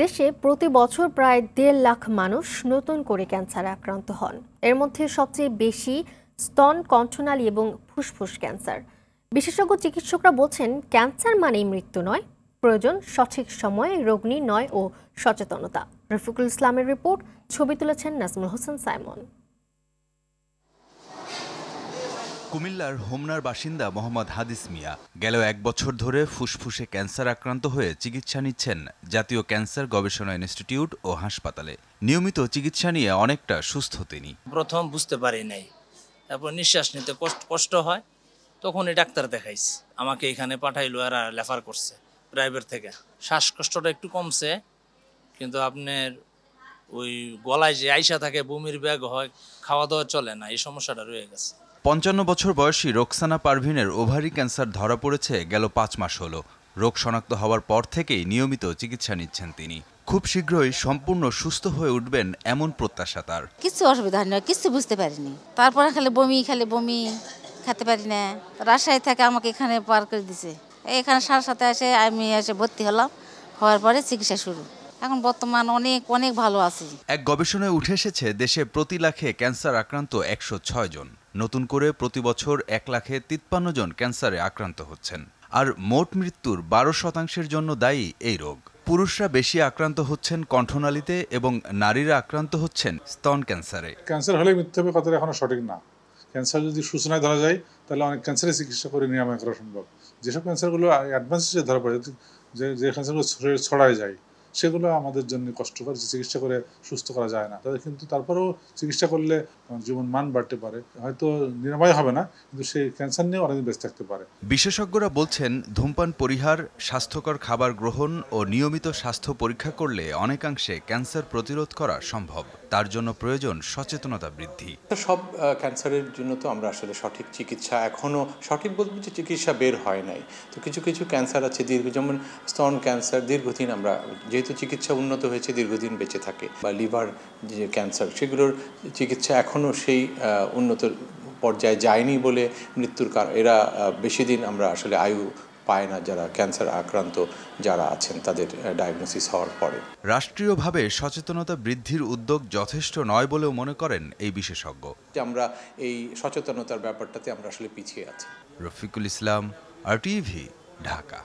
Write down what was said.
দেশে প্রতি বছর প্রায় ১.৫ লাখ মানুষ নতুন করে ক্যান্সারে আক্রান্ত হন। এর মধ্যে সবচেয়ে বেশি স্তন, কণ্ঠনালী এবং ফুসফুস ক্যান্সার। বিশেষজ্ঞ চিকিৎসকরা বলছেন, ক্যান্সার মানেই মৃত্যু নয়, প্রয়োজন সঠিক সময়ে রোগ নির্ণয় ও সচেতনতা। রফিকুল ইসলামের রিপোর্ট, ছবি তুলেছেন নাজমুল হোসেন সাইমন। কুমিল্লার হোমনার বাসিন্দা মোহাম্মদ হাদিস মিয়া গেল ১ বছর ধরে ফুসফুসে ক্যান্সার আক্রান্ত হয়ে চিকিৎসা নিচ্ছেন জাতীয় ক্যান্সার গবেষণা ইনস্টিটিউট ও হাসপাতালে। নিয়মিত চিকিৎসা নিয়ে অনেকটা সুস্থ তিনি। প্রথম বুঝতে পারি নাই, তারপর নিঃশ্বাস নিতে কষ্ট হয়, তখনই ডাক্তার দেখাইছি। আমাকে এখানে পাঠাইলো, আর রেফার করছে প্রাইভেট থেকে। শ্বাসকষ্টটা একটু কমছে, কিন্তু আপনার ওই গলায় যে আইসা থাকে, বমির ব্যাগ হয়, খাওয়া দাওয়া চলে না, এই সমস্যাটা রয়ে গেছে। ৫৫ বছর বয়সী রোকসানা পারভিনের ওভারি ক্যান্সার ধরা পড়েছে গেল ৫ মাস হলো। রোগ শনাক্ত হওয়ার পর থেকেই নিয়মিত চিকিৎসা নিচ্ছেন তিনি। খুব শীঘ্রই সম্পূর্ণ সুস্থ হয়ে উঠবেন এমন প্রত্যাশা তার। কিছু অসুবিধা হয় না, কিছু বুঝতে পারিনি। তারপরে খালি বমি খেতে পারি না। রাজশাহী থেকে আমাকে এখানে পার করে দিছে। এখানে সাথে আমি এসে ভর্তি হলাম, হওয়ার পরে চিকিৎসা শুরু। এখন বর্তমান অনেক ভালো আছি। এক গবেষণায় উঠে এসেছে, দেশে প্রতি লাখে ক্যান্সার আক্রান্ত ১০৬ জন। নতুন করে প্রতি বছর ১,৫৩,৫ জন ক্যান্সারে আক্রান্ত হচ্ছেন। আর মোট মৃত্যুর ১২% জন্য দায়ী এই রোগ। পুরুষরা বেশি আক্রান্ত হচ্ছেন কণ্ঠনালীতে এবং নারীরা আক্রান্ত হচ্ছেন স্তন ক্যান্সারে। ক্যান্সার হলে মৃত্যু হবে কথাটা এখনো সঠিক না। ক্যান্সার যদি সূচনায় ধরা যায়, তাহলে অনেক ক্যান্সারের চিকিৎসা করে নিরাময় করা সম্ভব। যেসব ক্যান্সারগুলো অ্যাডভান্স স্টেজে ধরা পড়ে, যে ক্যান্সারগুলো ছড়ায় যায়, সেগুলো আমাদের জন্য কষ্টকর, চিকিৎসা করে সুস্থ করা যায় না। কিন্তু তারপরেও চিকিৎসা করলে জীবন মান বাড়তে পারে। হয়তো নিরাময় হবে না, কিন্তু সেই ক্যান্সার নিয়ে অনেকদিন বেঁচে থাকতে পারে। বিশেষজ্ঞরা বলছেন, ধূমপান পরিহার, স্বাস্থ্যকর খাবার গ্রহণ ও নিয়মিত স্বাস্থ্য পরীক্ষা করলে অনেকাংশে ক্যান্সার প্রতিরোধ করা সম্ভব। তার জন্য প্রয়োজন সচেতনতা বৃদ্ধি। সব ক্যান্সারের জন্য তো আমরা আসলে সঠিক চিকিৎসা এখনও সঠিক বলবো যে চিকিৎসা বের হয় নাই। তো কিছু ক্যান্সার আছে যেমন স্তন ক্যান্সার, দীর্ঘদিন আমরা যেহেতু চিকিৎসা উন্নত হয়েছে, দীর্ঘদিন বেঁচে থাকে। বা লিভার যে ক্যান্সার, সেগুলোর চিকিৎসা এখনও সেই উন্নত পর্যায়ে যায়নি বলে মৃত্যুর এরা বেশি দিন আমরা আসলে আয়ু পায় না, যারা ক্যান্সার আক্রান্ত যারা আছেন তাদের ডায়াগনোসিস হওয়ার পরে। রাষ্ট্রীয়ভাবে সচেতনতা বৃদ্ধির উদ্যোগ যথেষ্ট নয় বলেও মনে করেন এই বিশেষজ্ঞ। আমরা এই সচেতনতার ব্যাপারটাতে আমরা আসলে পিছিয়ে আছি। রফিকুল ইসলাম, RTV, ঢাকা।